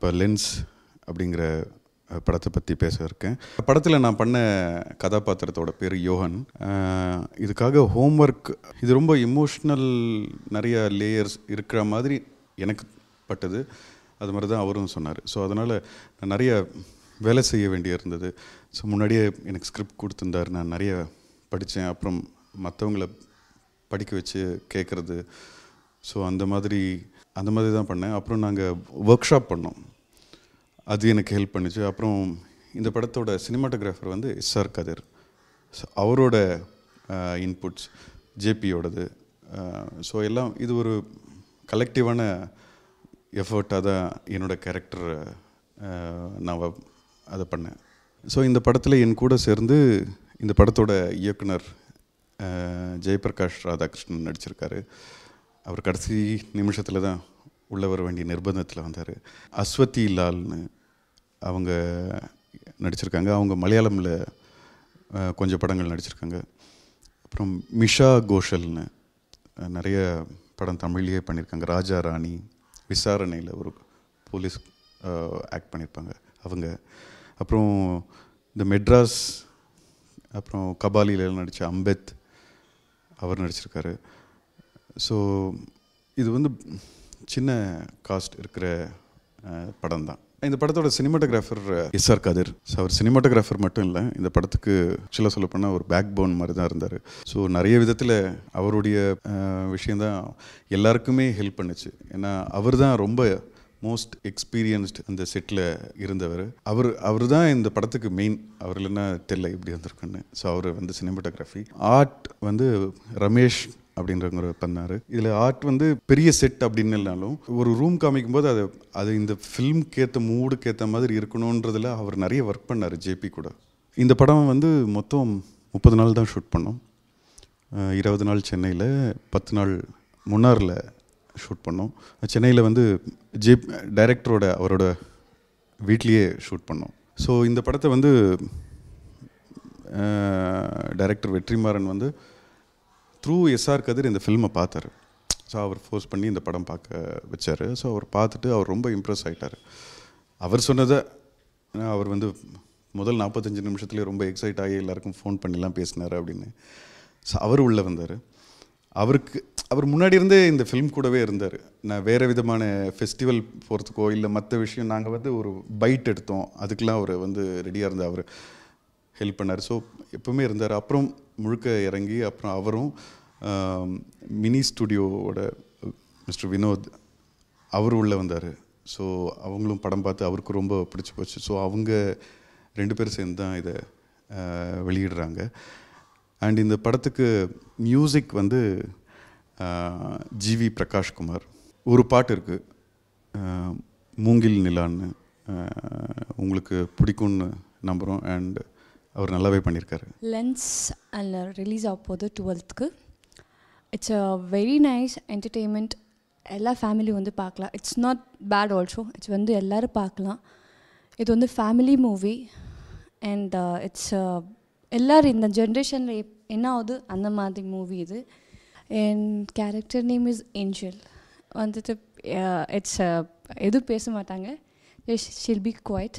இப்போ லென்ஸ் அப்படிங்கிற படத்தை பற்றி பேச இருக்கேன். படத்தில் நான் பண்ண கதாபாத்திரத்தோட பேர் யோகன். இதுக்காக ஹோம்ஒர்க், இது ரொம்ப இமோஷ்னல், நிறைய லேயர்ஸ் இருக்கிற மாதிரி எனக்கு பட்டது. அது மாதிரி தான் அவரும் சொன்னார். ஸோ அதனால் நான் நிறைய வேலை செய்ய வேண்டிய இருந்தது. ஸோ முன்னாடியே எனக்கு ஸ்கிரிப்ட் கொடுத்துருந்தார், நான் நிறைய படித்தேன். அப்புறம் மற்றவங்கள படிக்க வச்சு கேட்குறது. ஸோ அந்த மாதிரி தான் பண்ணேன். அப்புறம் நாங்கள் ஒர்க் ஷாப் பண்ணோம், அது எனக்கு ஹெல்ப் பண்ணிச்சு. அப்புறம் இந்த படத்தோட சினிமாட்டோகிராஃபர் வந்து எஸ்ஆர் கதிர். ஸோ அவரோட இன்புட்ஸ், ஜேபியோடது. ஸோ எல்லாம் இது ஒரு கலெக்டிவான எஃபர்ட்டாக தான் என்னோடய கேரக்டர் நான் அதை பண்ணேன். ஸோ இந்த படத்தில் என் கூட சேர்ந்து இந்த படத்தோட இயக்குனர் ஜெயபிரகாஷ் ராதாகிருஷ்ணன் நடிச்சிருக்காரு. அவர் கடைசி நிமிஷத்தில் தான் உள்ள வர வேண்டிய நிர்பந்தத்தில் வந்தார். அஸ்வதி லால்னு அவங்க நடிச்சிருக்காங்க. அவங்க மலையாளமில் கொஞ்சம் படங்கள் நடிச்சிருக்காங்க. அப்புறம் மிஷா கோஷல்னு நிறைய படம் தமிழ்லேயே பண்ணியிருக்காங்க. ராஜா ராணி, விசாரணையில் ஒரு போலீஸ் ஆக்ட் பண்ணியிருப்பாங்க அவங்க. அப்புறம் இந்த மெட்ராஸ், அப்புறம் கபாலியில் நடித்த அம்பேத் அவர் நடிச்சிருக்காரு. ஸோ இது வந்து சின்ன காஸ்ட் இருக்கிற படம் தான். இந்த படத்தோட சினிமாட்டோகிராஃபர் எஸ்ஆர் கதிர். ஸோ அவர் சினிமாட்டோகிராஃபர் மட்டும் இல்லை, இந்த படத்துக்கு ஆக்சுவலாக சொல்ல போனால் ஒரு பேக் போன் மாதிரி தான் இருந்தார். ஸோ நிறைய விதத்தில் அவருடைய விஷயந்தான் எல்லாருக்குமே ஹெல்ப் பண்ணுச்சு. ஏன்னா அவர் தான் ரொம்ப மோஸ்ட் எக்ஸ்பீரியன்ஸ்டு அந்த செட்டில் இருந்தவர். அவர் தான் இந்த படத்துக்கு மெயின். அவர் இல்லைன்னா தெரியல இப்படி வந்திருக்குன்னு. ஸோ அவர் வந்து சினிமாட்டோகிராஃபி. ஆர்ட் வந்து ரமேஷ் அப்படின்றவங்க பண்ணார். இதில் ஆர்ட் வந்து பெரிய செட் அப்படின்னு இல்லைனாலும் ஒரு ரூம் காமிக்கும்போது அது இந்த ஃபில்ம்க்கு ஏற்ற மூடுக்கு ஏற்ற மாதிரி இருக்கணுன்றதில் அவர் நிறைய ஒர்க் பண்ணார் ஜேபி கூட. இந்த படம் வந்து மொத்தம் 30 நாள் தான் ஷூட் பண்ணோம். 20 நாள் சென்னையில், 10 நாள் முன்னாரில் ஷூட் பண்ணோம். சென்னையில் வந்து டைரக்டரோட அவரோட வீட்லேயே ஷூட் பண்ணோம். ஸோ இந்த படத்தை வந்து டைரக்டர் வெற்றிமாறன் வந்து த்ரூ எஸ்ஆர் கதிர் இந்த ஃபில்மை பார்த்தார். ஸோ அவர் ஃபோர்ஸ் பண்ணி இந்த படம் பார்க்க வச்சார். ஸோ அவர் பார்த்துட்டு அவர் ரொம்ப இம்ப்ரெஸ் ஆகிட்டார். அவர் சொன்னதை அவர் வந்து முதல் 45 நிமிஷத்துலேயே ரொம்ப எக்ஸைட் ஆகி எல்லாருக்கும் ஃபோன் பண்ணிலாம் பேசினார் அப்படின்னு. ஸோ அவர் உள்ளே வந்தார். அவர் முன்னாடி இருந்தே இந்த ஃபில்ம் கூடவே இருந்தார். நான் வேறு விதமான ஃபெஸ்டிவல் போகிறதுக்கோ இல்லை மற்ற விஷயம், நாங்கள் வந்து ஒரு பைட் எடுத்தோம், அதுக்கெலாம் அவர் வந்து ரெடியாக இருந்தார். அவர் ஹெல்ப் பண்ணார். ஸோ எப்பவுமே இருந்தார். அப்புறம் முழுக்க இறங்கி அப்புறம் அவரும் மினி ஸ்டுடியோவோட மிஸ்டர் வினோத் அவர் உள்ளே வந்தார். ஸோ அவங்களும் படம் பார்த்து அவருக்கு ரொம்ப பிடிச்சி போச்சு. ஸோ அவங்க 2 பேர் சேர்ந்து தான் இதை வெளியிடுறாங்க. அண்ட் இந்த படத்துக்கு மியூசிக் வந்து ஜிவி பிரகாஷ்குமார். ஒரு பாட்டு இருக்குது, மூங்கில் நிலான்னு, உங்களுக்கு பிடிக்கும்னு நம்புகிறோம். அண்ட் அவர் நல்லாவே பண்ணியிருக்காரு. லென்ஸ் அதில் ரிலீஸ் ஆக போகுது 12th. It's a very nice entertainment. எல்லா ஃபேமிலியும் வந்து பார்க்கலாம். It's not bad also. It's வந்து எல்லோரும் பார்க்கலாம். இது வந்து ஃபேமிலி மூவி. அண்ட் இட்ஸ் எல்லோரும் இந்த ஜென்ரேஷனில் என்ன ஆகுது அந்த மாதிரி மூவி இது. என் கேரக்டர் நேம் இஸ் ஏஞ்சல். வந்துட்டு இட்ஸ் எதுவும் பேச மாட்டாங்க. She'll be quiet.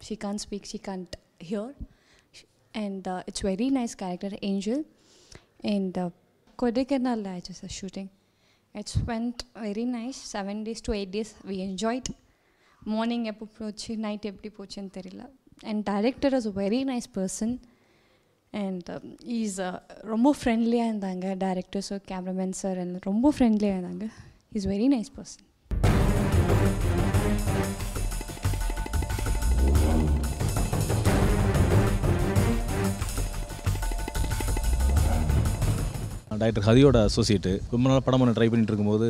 She can't speak, she can't hear. And it's very nice character, Angel. And Kodaikanal I just shooting. It went very nice. 7 days to 8 days we enjoyed. Morning eppo pochu, night eppadi pochu nu theriyala. And director is a very nice person. And he's rombo friendly ah irundanga. Director sir, cameraman sir and rombo friendly ah irundanga. He's very nice person. Doctor ஹதியோட associate. ரொம்ப நாள் படம் பண்ண try பண்ணிட்டு இருக்கும்போது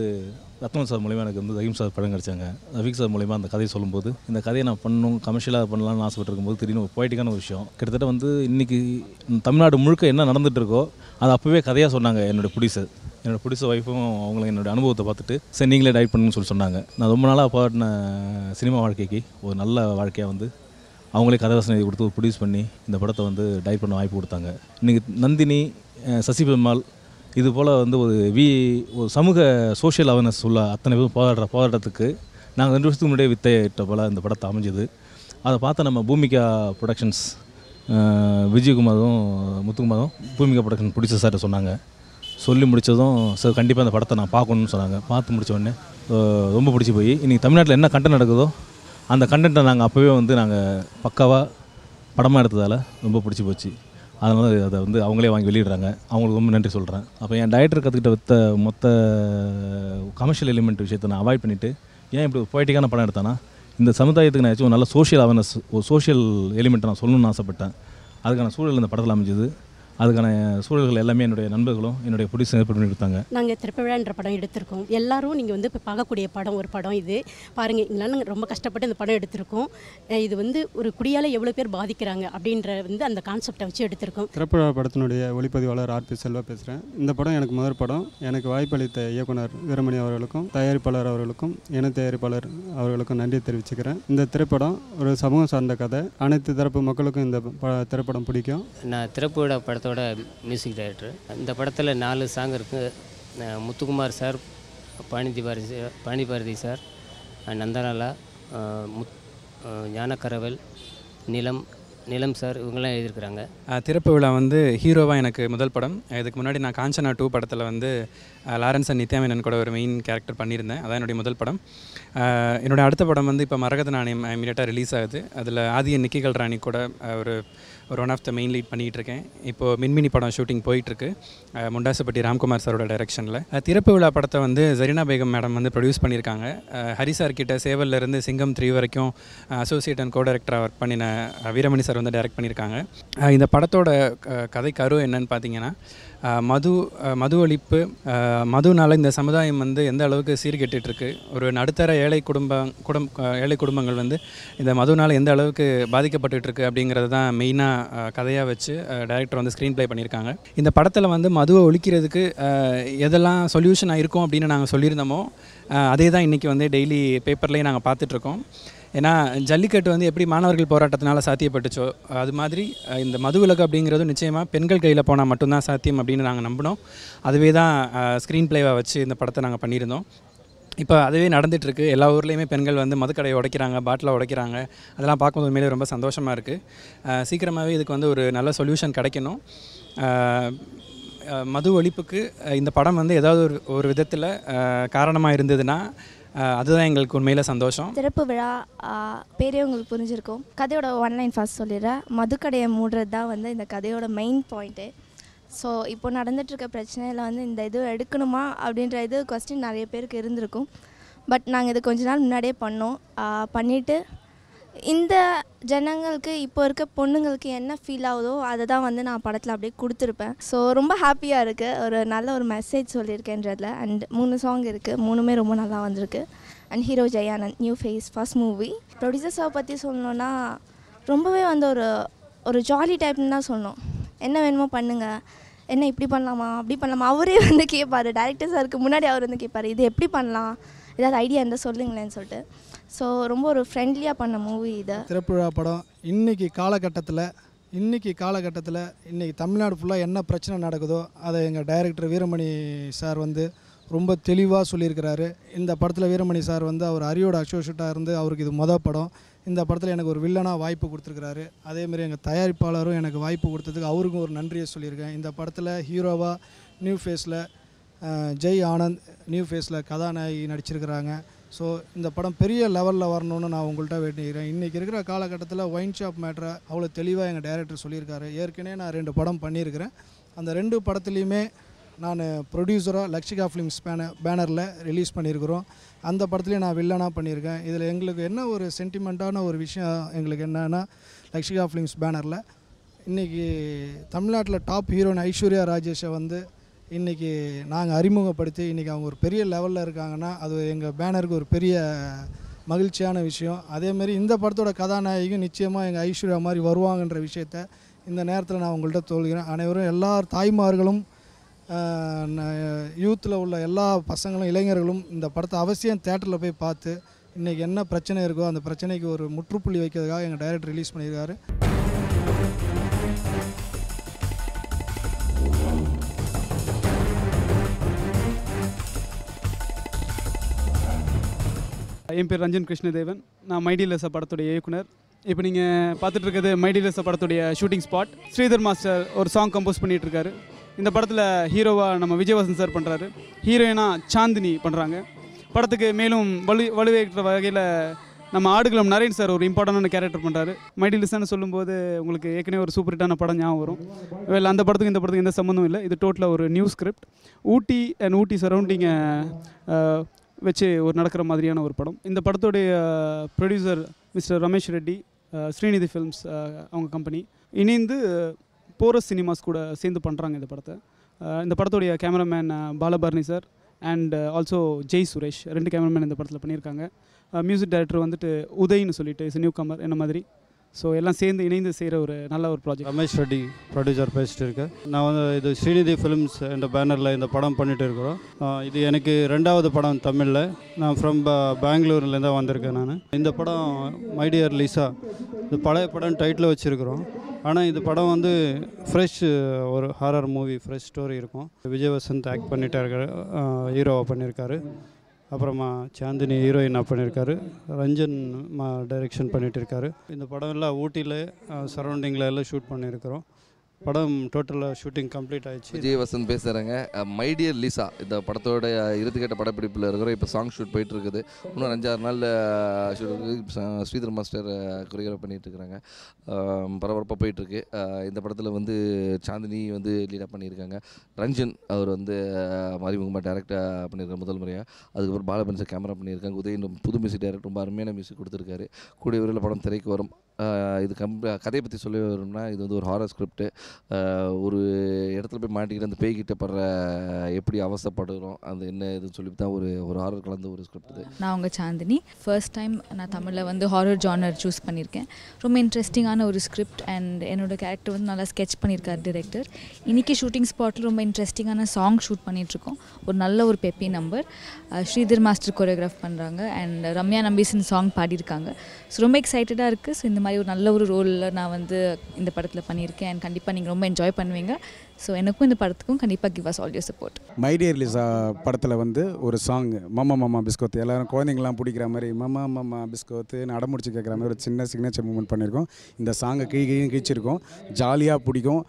ரத்னம் sir மூலிமா எனக்கு வந்து ரஹீம் சார் படம் கிடச்சாங்க. ரஃபீக் சார் மூலிமா அந்த கதையை சொல்லும்போது இந்த கதையை நான் பண்ணணும், கமர்ஷியலாக பண்ணலாம்னு ஆசைப்பட்டு இருக்கும்போது திடீர்னு ஒரு போய்ட்டிக்கான ஒரு விஷயம். கிட்டத்தட்ட வந்து இன்றைக்கி தமிழ்நாடு முழுக்க என்ன நடந்துகிட்டு இருக்கோ அது அப்போவே கதையாக சொன்னாங்க என்னோடய ப்ரொடியூசர் ஒய்ஃபும். அவங்களும் என்னோடய அனுபவத்தை பார்த்துட்டு சரி நீங்களே டைரக்ட் பண்ணணும்னு சொல்லி சொன்னாங்க. நான் ரொம்ப நாளாக பாடின சினிமா வாழ்க்கைக்கு ஒரு நல்ல வாழ்க்கையாக வந்து அவங்களே கதை வசனம் எழுதி கொடுத்து ப்ரொடியூஸ் பண்ணி இந்த படத்தை வந்து டைரக்ட் பண்ண வாய்ப்பு கொடுத்தாங்க. இன்றைக்கி நந்தினி, சசி பெருமாள் இது போல் வந்து ஒரு சமூக சோஷியல் அவேர்னஸ் உள்ள அத்தனை பேரும் போராட்டத்துக்கு நாங்கள் 2 வருஷத்துக்கு முன்னாடியே வித்த போல் இந்த படத்தை அமைஞ்சது. அதை பார்த்த நம்ம பூமிகா ப்ரொடக்ஷன்ஸ் விஜயகுமாரும் முத்துக்குமாரும் பூமிகா ப்ரொடக்ஷன் பிடிச்ச சார்ட்ட சொன்னாங்க. சொல்லி முடித்ததும் சார் கண்டிப்பாக அந்த படத்தை நான் பார்க்கணுன்னு சொன்னாங்க. பார்த்து முடித்த உடனே ரொம்ப பிடிச்சி போய் இன்றைக்கி தமிழ்நாட்டில் என்ன கண்டென்ட் நடக்குதோ அந்த கண்டென்ட்டை நாங்கள் அப்போவே வந்து நாங்கள் பக்காவாக படமாக எடுத்ததால் ரொம்ப பிடிச்சி போச்சு. அதனால் அதை வந்து அவங்களே வாங்கி வெளியிடுறாங்க. அவங்களுக்கு ரொம்ப நன்றி சொல்கிறேன். அப்போ என் டைரக்டர் கற்றுக்கிட்ட மொத்த கமர்ஷியல் எலிமெண்ட் விஷயத்தை நான் அவாய்ட் பண்ணிவிட்டு ஏன் இப்படி ஒரு பொய்டிக்கான படம் எடுத்தேன்னா இந்த சமுதாயத்துக்கு நான் ஏதாச்சும் ஒரு நல்ல சோஷியல் அவேர்னஸ், ஒரு சோஷியல் எலிமெண்ட்டை நான் சொல்லணும்னு ஆசைப்பட்டேன். அதுக்கான சூழல் இந்த படத்தில் அமைஞ்சது. அதுக்கான சூழல்கள் எல்லாமே என்னுடைய நண்பர்களும் என்னுடைய ப்ரொடியூசர் ஏற்பாடு பண்ணி எடுத்தாங்க. நாங்கள் திரைப்பழான்ற படம் எடுத்திருக்கோம். எல்லாரும் நீங்கள் வந்து இப்போ பார்க்கக்கூடிய ஒரு படம் இது. பாருங்கள், இதெல்லாம் நாங்கள் ரொம்ப கஷ்டப்பட்டு இந்த படம் எடுத்திருக்கோம். இது வந்து ஒரு குடியால் எவ்வளோ பேர் பாதிக்கிறாங்க அப்படின்ற வந்து அந்த கான்செப்டை வச்சு எடுத்திருக்கோம். திரைப்பட படத்தினுடைய ஒளிப்பதிவாளர் ஆர்பி செல்வா பேசுகிறேன். இந்த படம் எனக்கு முதல் படம். எனக்கு வாய்ப்பளித்த இயக்குனர் வீரமணி அவர்களுக்கும், தயாரிப்பாளர் அவர்களுக்கும், இணை தயாரிப்பாளர் அவர்களுக்கும் நன்றி தெரிவிச்சுக்கிறேன். இந்த திரைப்படம் ஒரு சமூகம் சார்ந்த கதை. அனைத்து தரப்பு மக்களுக்கும் இந்த திரைப்படம் பிடிக்கும். நான் திரைப்பட படத்தோட மியூசிக் டைரக்டர். இந்த படத்தில் 4 சாங் இருக்குது. முத்துக்குமார் சார், பாணிபாரதி சார், நந்தனாலா, ஞானக்கரவல், நிலம் சார், இவங்கெல்லாம் எழுதியிருக்கிறாங்க. திறப்பு விழா வந்து ஹீரோவாக எனக்கு முதல் படம். இதுக்கு முன்னாடி நான் காஞ்சனா 2 படத்தில் வந்து லாரன்ஸ் அண்ட் நித்யா மேனன் கூட ஒரு மெயின் கேரக்டர் பண்ணியிருந்தேன். அதான் என்னுடைய முதல் படம். என்னோடய அடுத்த படம் வந்து இப்போ மரகத நாணயம் இமீடியட்டாக ரிலீஸ் ஆகுது. அதில் ஆதிய நிக்கிகள் ராணி கூட ஒரு one of the main lead பண்ணிகிட்டு இருக்கேன். இப்போது மின்மினி படம் ஷூட்டிங் போயிட்டுருக்கு முண்டாசப்பட்டி ராம்குமார் சாரோட டைரக்ஷனில். திறப்பு விழா படத்தை வந்து ஜரீனா பேகம் மேடம் வந்து ப்ரொடியூஸ் பண்ணியிருக்காங்க. ஹரி சார் கிட்ட சேவல்லேருந்து சிங்கம் 3 வரைக்கும் அசோசியேட் அண்ட் கோ டைரக்டராக ஒர்க் பண்ணின வீரமணி சார் வந்து டைரக்ட் பண்ணியிருக்காங்க. இந்த படத்தோட கதை கரு என்னன்னு பார்த்தீங்கன்னா, மது ஒழிப்பு, மதுனால் இந்த சமுதாயம் வந்து எந்த அளவுக்கு சீர்கெட்டுருக்கு, ஒரு நடுத்தர ஏழை குடும்பங்கள் வந்து இந்த மதுனால் எந்த அளவுக்கு பாதிக்கப்பட்டுருக்கு அப்படிங்கிறது தான் மெயினாக கதையாக வச்சு டைரக்டர் வந்து ஸ்க்ரீன் ப்ளே பண்ணியிருக்காங்க. இந்த படத்தில் வந்து மதுவை ஒழிக்கிறதுக்கு எதெல்லாம் சொல்யூஷனாக இருக்கும் அப்படின்னு நாங்கள் சொல்லியிருந்தோமோ அதே தான் இன்றைக்கி வந்து டெய்லி பேப்பர்லேயும் நாங்கள் பார்த்துட்ருக்கோம். ஏன்னா ஜல்லிக்கட்டு வந்து எப்படி மாணவர்கள் போராட்டத்தினால சாத்தியப்பட்டுச்சோ அது மாதிரி இந்த மதுவிலக்கு அப்படிங்கிறதும் நிச்சயமாக பெண்கள் கையில் போனால் மட்டும்தான் சாத்தியம் அப்படின்னு நாங்கள் நம்பினோம். அதுவே தான் ஸ்க்ரீன் ப்ளேவை வச்சு இந்த படத்தை நாங்கள் பண்ணியிருந்தோம். இப்போ அதுவே நடந்துகிட்ருக்கு. எல்லா ஊர்லேயுமே பெண்கள் வந்து மதுக்கடையை உடைக்கிறாங்க, பாட்டிலை உடைக்கிறாங்க. அதெல்லாம் பார்க்கும்போது உண்மையிலே ரொம்ப சந்தோஷமாக இருக்குது. சீக்கிரமாகவே இதுக்கு வந்து ஒரு நல்ல சொல்யூஷன் கிடைக்கணும். மது ஒழிப்புக்கு இந்த படம் வந்து ஏதாவது ஒரு விதத்தில் காரணமாக இருந்ததுன்னா அதுதான் எங்களுக்கு உண்மையில் சந்தோஷம். திறப்பு விழா பேரே உங்களுக்கு புரிஞ்சிருக்கும். கதையோட ஒன்லைன் ஃபர்ஸ்ட் சொல்லிடுறேன். மதுக்கடையை மூடுறது தான் வந்து இந்த கதையோட மெயின் பாயிண்ட்டு. ஸோ இப்போ நடந்துகிட்ருக்க பிரச்சனையில் வந்து இந்த இது எடுக்கணுமா அப்படின்ற இது கொஸ்டின் நிறைய பேருக்கு இருந்திருக்கும். பட் நாங்கள் இது கொஞ்ச நாள் முன்னாடியே பண்ணிவிட்டு இந்த ஜனங்களுக்கு இப்போ இருக்க பொண்ணுங்களுக்கு என்ன ஃபீல் ஆகுதோ அதை தான் வந்து நான் படத்தில் அப்படியே கொடுத்துருப்பேன். ஸோ ரொம்ப ஹாப்பியாக இருக்குது. ஒரு நல்ல ஒரு மெசேஜ் சொல்லியிருக்கேன்றதில். அண்ட் 3 சாங் இருக்குது, 3மே ரொம்ப நல்லா வந்திருக்கு. And hero Jayanand, new face, first movie. ப்ரொடியூசர்ஸை பற்றி சொல்லணுன்னா ரொம்பவே வந்து ஒரு ஜாலி டைப்னு தான் சொல்லணும். என்ன வேணுமோ பண்ணுங்கள், என்ன இப்படி பண்ணலாமா அப்படி பண்ணலாமா அவரே வந்து கேட்பார். டைரக்டர் சாருக்கு முன்னாடி அவர் வந்து கேட்பார், இது எப்படி பண்ணலாம், ஏதாவது ஐடியா இருந்தால் சொல்லுங்களேன்னு சொல்லிட்டு. ஸோ ரொம்ப ஒரு ஃப்ரெண்ட்லியாக பண்ண மூவி இது. திரைப்பட படம் இன்றைக்கி காலகட்டத்தில் இன்றைக்கி தமிழ்நாடு ஃபுல்லாக என்ன பிரச்சனை நடக்குதோ அதை எங்கள் டைரக்டர் வீரமணி சார் வந்து ரொம்ப தெளிவாக சொல்லியிருக்கிறாரு. இந்த படத்தில் வீரமணி சார் வந்து அவர் அரியோட அசோசியேட்டாக இருந்து அவருக்கு இது மொதல் படம். இந்த படத்தில் எனக்கு ஒரு வில்லனாக வாய்ப்பு கொடுத்துருக்கிறாரு. அதேமாதிரி எங்கள் தயாரிப்பாளரும் எனக்கு வாய்ப்பு கொடுத்ததுக்கு அவருக்கும் ஒரு நன்றியை சொல்லியிருக்கேன். இந்த படத்தில் ஹீரோவாக நியூ ஃபேஸில் ஜெய் ஆனந்த், நியூ ஃபேஸில் கதாநாயகி நடிச்சிருக்கிறாங்க. ஸோ இந்த படம் பெரிய லெவலில் வரணும்னு நான் உங்கள்கிட்ட வேண்டிக்கிறேன். இன்றைக்கி இருக்கிற காலகட்டத்தில் ஒயின் ஷாப் மேட்டரை அவ்வளோ தெளிவாக எங்கள் டைரக்டர் சொல்லியிருக்காரு. ஏற்கனவே நான் 2 படம் பண்ணியிருக்கிறேன். அந்த 2 படத்துலேயுமே நான் ப்ரொடியூசராக லக்ஷிகா ஃபிலிம்ஸ் பேனரில் ரிலீஸ் பண்ணியிருக்கிறோம். அந்த படத்துலேயும் நான் வில்லனாக பண்ணியிருக்கேன். இதில் எங்களுக்கு என்ன ஒரு சென்டிமெண்ட்டான ஒரு விஷயம் எங்களுக்கு என்னன்னா, லக்ஷிகா ஃபிலிம்ஸ் பேனரில் இன்றைக்கி தமிழ்நாட்டில் டாப் ஹீரோயின் ஐஸ்வர்யா ராஜேஷை வந்து இன்றைக்கி நாங்கள் அறிமுகப்படுத்தி இன்றைக்கி அவங்க ஒரு பெரிய லெவலில் இருக்காங்கன்னா அது எங்கள் பேனருக்கு ஒரு பெரிய மகிழ்ச்சியான விஷயம். அதேமாரி இந்த படத்தோட கதாநாயகியும் நிச்சயமாக எங்கள் ஐஸ்வர்யா மாதிரி வருவாங்கன்ற விஷயத்த இந்த நேரத்தில் நான் உங்கள்கிட்ட சொல்கிறேன். அனைவரும் எல்லா தாய்மார்களும் யூத்தில் உள்ள எல்லா பசங்களும் இளைஞர்களும் இந்த படத்தை அவசியம் தேட்டரில் போய் பார்த்து இன்றைக்கி என்ன பிரச்சனை இருக்கோ அந்த பிரச்சனைக்கு ஒரு முற்றுப்புள்ளி வைக்கிறதுக்காக எங்கள் டைரக்டர் ரிலீஸ் பண்ணியிருக்காரு. என் பேர் ரஞ்சன் கிருஷ்ணதேவன். நான் மைடிலஸா படத்துடைய இயக்குனர். இப்போ நீங்கள் பார்த்துட்டு இருக்கிறது மைடிலஸா படத்துடைய ஷூட்டிங் ஸ்பாட். ஸ்ரீதர் மாஸ்டர் ஒரு சாங் கம்போஸ் பண்ணிகிட்ருக்காரு. இந்த படத்தில் ஹீரோவாக நம்ம விஜயவசந்த் சார் பண்ணுறாரு, ஹீரோயினாக சாந்தினி பண்ணுறாங்க. படத்துக்கு மேலும் வலுவேற்ற வகையில் நம்ம ஆடுகளம் நரேன் சார் ஒரு இம்பார்ட்டண்டான கேரக்டர் பண்ணுறாரு. மைடிலஸான்னு சொல்லும்போது உங்களுக்கு ஏற்கனவே ஒரு சூப்பர் ஹிட்டான படம் ஞாபகம் வரும். வேலை அந்த படத்துக்கு இந்த படத்துக்கு எந்த சம்மந்தம் இல்லை. இது டோட்டலாக ஒரு new script. Ooty and Ooty சரௌண்டிங்கை வச்சு ஒரு நடக்கிற மாதிரியான ஒரு படம். இந்த படத்துடைய producer mister Ramesh Reddy, Srinidhi films அவங்க கம்பெனி இணைந்து போரஸ் சினிமாஸ் கூட சேர்ந்து பண்ணுறாங்க இந்த படத்தை. இந்த படத்துடைய cameraman Balabharani sir and also Jai Suresh 2 cameraman இந்த படத்தில் பண்ணியிருக்காங்க. மியூசிக் டைரக்டர் வந்துட்டு உதய்னு சொல்லிட்டு இஸ் நியூ கமர் என்ன மாதிரி. ஸோ எல்லாம் சேர்ந்து இணைந்து செய்கிற ஒரு நல்ல ஒரு ப்ராஜெக்ட். ரமேஷ் ரெட்டி ப்ரொடியூசர் பேசிட்டு இருக்கேன். நான் வந்து இது ஸ்ரீநிதி ஃபிலிம்ஸ் என்ற பேனரில் இந்த படம் பண்ணிட்டு இருக்கிறோம். இது எனக்கு 2வது படம் தமிழில். நான் ஃப்ரம் பெங்களூர்லேருந்து வந்திருக்கேன் நான். இந்த படம் மை டியர் லிசா, இது பழைய படம் டைட்டில் வச்சுருக்கிறோம். ஆனால் இந்த படம் வந்து ஃப்ரெஷ் ஒரு ஹாரர் மூவி, ஃப்ரெஷ் ஸ்டோரி இருக்கும். விஜயவசந்த் ஆக்ட் பண்ணிட்டு இருக்காரு, ஹீரோவாக பண்ணியிருக்காரு. அப்புறமா சாந்தினி ஹீரோயினாக பண்ணியிருக்காரு. ரஞ்சன் டைரெக்ஷன் பண்ணிகிட்டு இருக்காரு. இந்த படம் எல்லாம் ஊட்டியில் சரௌண்டிங்கில் எல்லாம் ஷூட் பண்ணியிருக்கிறோம். படம் டோட்டலாக ஷூட்டிங் கம்ப்ளீட் ஆகிடுச்சு. விஜயவசந்த் பேசுகிறேங்க. மை டியர் லிசா இந்த படத்தோட இறுதிக்கட்ட படப்பிடிப்பில் இருக்கிறோம். இப்போ சாங் ஷூட் போயிட்டுருக்குது. இன்னும் 5-6 நாள் ஷூட் இருக்குது. ஸ்ரீதர் மாஸ்டர் கொரியோகிராஃப் பண்ணிகிட்ருக்குறாங்க. பரபரப்பாக போயிட்டுருக்கு. இந்த படத்தில் வந்து சாந்தினி வந்து லீடாக பண்ணியிருக்காங்க. ரஞ்சன் அவர் வந்து மறைமுகமாக டேரக்டாக பண்ணியிருக்காங்க முதல் முறையாக. அதுக்கப்புறம் பாலபன் சார் கேமரா பண்ணியிருக்காங்க. உதயன் புது மியூசிக் டைரக்டர் ரொம்ப அருமையான மியூசிக் கொடுத்துருக்காரு. கூடிய விரைவில் படம் திரைக்கு வரும். இது கதையை பற்றி சொல்ல வரும்னா இது வந்து ஒரு ஹாரர் ஸ்கிரிப்ட். ஒரு இடத்துல போய் மாட்டிக்கிட்டு அந்த பேய்கிட்ட படுற எப்படி அவசப்படுறோம் அந்த என்ன இதுன்னு சொல்லி தான் ஒரு ஹாரர் கலந்த ஒரு ஸ்கிரிப்ட் இது. நான் உங்கள் சாந்தினி. ஃபர்ஸ்ட் டைம் நான் தமிழில் வந்து ஹாரர் ஜானர் சூஸ் பண்ணியிருக்கேன். ரொம்ப இன்ட்ரெஸ்டிங்கான ஒரு ஸ்கிரிப்ட் அண்ட் என்னோடய கேரக்டர் வந்து நல்லா ஸ்கெட்ச் பண்ணியிருக்கார் டிரெக்டர். இன்றைக்கி ஷூட்டிங் ஸ்பாட்டில் ரொம்ப இன்ட்ரெஸ்டிங்கான சாங் ஷூட் பண்ணிகிட்ருக்கோம். ஒரு நல்ல ஒரு peppy number. Sridhar master choreograph பண்ணுறாங்க அண்ட் ரம்யா நம்பீசன் சாங் பாடியிருக்காங்க. ஸோ ரொம்ப எக்ஸைட்டடாக இருக்குது. ஸோ இந்த மாதிரி ஒரு நல்ல ஒரு ரோலில் நான் வந்து இந்த படத்தில் பண்ணியிருக்கேன் அண்ட் கண்டிப்பாக நீங்கள் ரொம்ப என்ஜாய் பண்ணுவீங்க. ஸோ எனக்கும் இந்த படத்துக்கும் கண்டிப்பாக give us all your support. My dear Lisa படத்தில் வந்து ஒரு சாங் மாமா மாமா பிஸ்கோத்து, எல்லோரும் குழந்தைங்களாம் பிடிக்கிற மாதிரி மாமா மாமா பிஸ்கோத்து அடமுடிச்சு கேட்குற மாதிரி ஒரு சின்ன சிக்னேச்சர் மூமெண்ட் பண்ணியிருக்கோம். இந்த சாங்கை கிழிச்சிருக்கோம். ஜாலியாக பிடிக்கும்.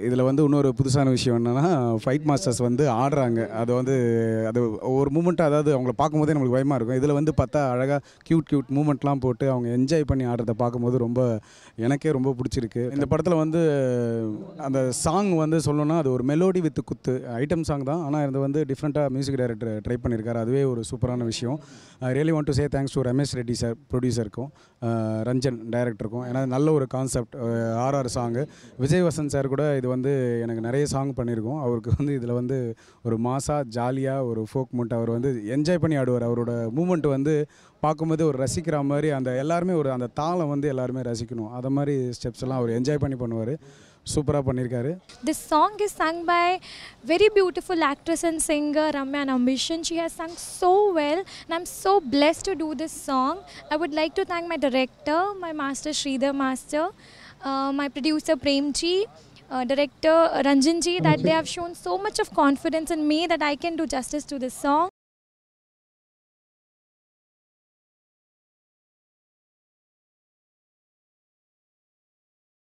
இதில் வந்து இன்னொரு புதுசான விஷயம் என்னென்னா ஃபைட் மாஸ்டர்ஸ் வந்து ஆடுறாங்க. அது ஒரு மூமெண்ட்டு, அதாவது அவங்கள பார்க்கும்போதே நம்மளுக்கு பயமாக இருக்கும். இதில் வந்து பார்த்தா அழகாக க்யூட் மூமெண்ட்லாம் போட்டு அவங்க என்ஜாய் பண்ணி ஆடுறத பார்க்கும்போது எனக்கே ரொம்ப பிடிச்சிருக்கு. இந்த படத்தில் வந்து அந்த சாங் வந்து சொல்லணும்னா அது ஒரு மெலோடி வித் குத்து ஐட்டம் சாங் தான். ஆனால் இது வந்து டிஃப்ரெண்ட்டாக மியூசிக் டைரக்டர் ட்ரை பண்ணியிருக்காரு. அதுவே ஒரு சூப்பரான விஷயம். I really want to say thanks to Ramesh Reddy sir ப்ரொடியூசருக்கும், ரஞ்சன் டைரக்டருக்கும். ஏன்னா நல்ல ஒரு concept RR song. Vijayavasanth sir கூட இது வந்து எனக்கு நிறைய சாங் பண்ணியிருக்கோம். அவருக்கு வந்து இதில் வந்து ஒரு மாசாக ஜாலியாக ஒரு ஃபோக் மூமெண்ட் அவர் வந்து என்ஜாய் பண்ணி ஆடுவார். அவரோட மூமெண்ட் வந்து பார்க்கும்போது ஒரு ரசிக்கிற மாதிரி அந்த எல்லாருமே அந்த தாளம் வந்து எல்லாருமே ரசிக்கணும். அதை மாதிரி ஸ்டெப்ஸ் எல்லாம் அவர் என்ஜாய் பண்ணி பண்ணுவார். சூப்பராக பண்ணியிருக்காரு. This song is sung by very beautiful actress and singer Ramya Nambishan. She has sung so well and I'm so blessed to do this song. I would like to thank my director, my master Sridhar Master, my producer Premji, director Ranjanji, that they have shown so much of confidence in me that I can do justice to this song.